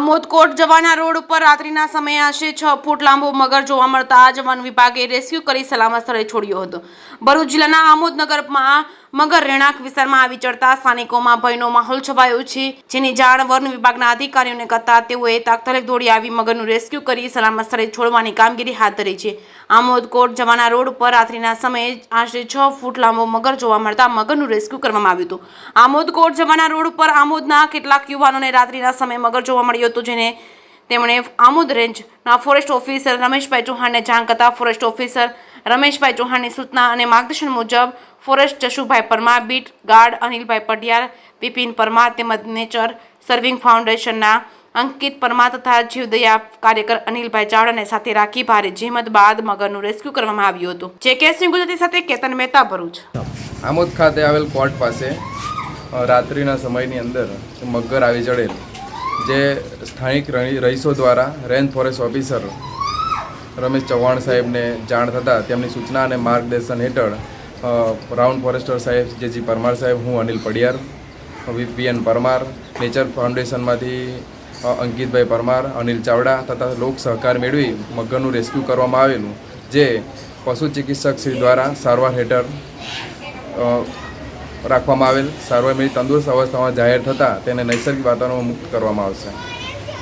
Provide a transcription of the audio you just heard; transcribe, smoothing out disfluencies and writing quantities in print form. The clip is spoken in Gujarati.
આમોદ કોટ જવાના રોડ ઉપર રાત્રિના સમયે આશરે 6 ફૂટ લાંબો મગર જોવા મળતા વન વિભાગે રેસ્ક્યુ કરી સલામત સ્થળે છોડ્યો હતો। ભરૂચ જિલ્લાના આમોદ નગરમાં મગર રહેણાંક વિસ્તારમાં આવી ચડતા સ્થાનિકોમાં ભયનો માહોલ છવાયો છે, જેની જાણ વન વિભાગના અધિકારીઓને કરતા તેઓએ તાત્કાલિક દોડી આવી મગરનું રેસ્ક્યુ કરી સલામત સ્થળે છોડવાની કામગીરી હાથ ધરી છે। આમોદ કોટ જવાના રોડ ઉપર રાત્રિના સમયે આશરે 6 ફૂટ લાંબો મગર જોવા મળતા મગરનું રેસ્ક્યુ કરવામાં આવ્યું હતું। આમોદ કોટ જવાના રોડ ઉપર આમોદના કેટલાક યુવાનોને રાત્રિના સમયે મગર જોવા મળ્યો હતો, જેને તેમણે આમોદ રેન્જના ફોરેસ્ટ ઓફિસર રમેશભાઈ ચૌહાણને જાણ કરતા ફોરેસ્ટ ઓફિસર રમેશભાઈ ચૌહાણની સૂચના અને માર્ગદર્શન મુજબ forest Jashubhai Parmar, beat guard Anilbhai Padiyar, Bipin Parmar તેમજ નેચર સર્વિંગ ફાઉન્ડેશનના અંકિત પરમાર તથા જીવદયા કાર્યકર અનિલભાઈ ચાવડાને સાથે રાખી ભારે જહેમત બાદ મગરનું રેસ્ક્યુ કરવામાં આવ્યું હતું। જેકેએસ ગુજરાતી સાથે કેતન મહેતા, ભરૂચ। આમોદ ખાતે આવેલ કોર્ટ પાસે રાત્રિના સમયની અંદર મગર આવી ચડેલ, જે સ્થાનિક રહીશો દ્વારા range forest officer Ramesh Chauhan સાહેબને જાણ થતાં તેમની સૂચના અને માર્ગદર્શન હેઠળ રાઉન્ડ ફોરેસ્ટર સાહેબ જે પરમાર સાહેબ, હું અનિલ પડિયાર, વીપીએન પરમાર, નેચર ફાઉન્ડેશનમાંથી અંકિતભાઈ પરમાર, અનિલ ચાવડા તથા લોક સહકાર મેળવી મગરનું રેસ્ક્યુ કરવામાં આવેલું, જે પશુ ચિકિત્સક શ્રી દ્વારા સારવાર હેઠળ રાખવામાં આવેલ। સારવાર મેળવી તંદુરસ્ત અવસ્થામાં જાહેર થતાં તેને નૈસર્ગિક વાતાવરણમાં મુક્ત કરવામાં આવશે।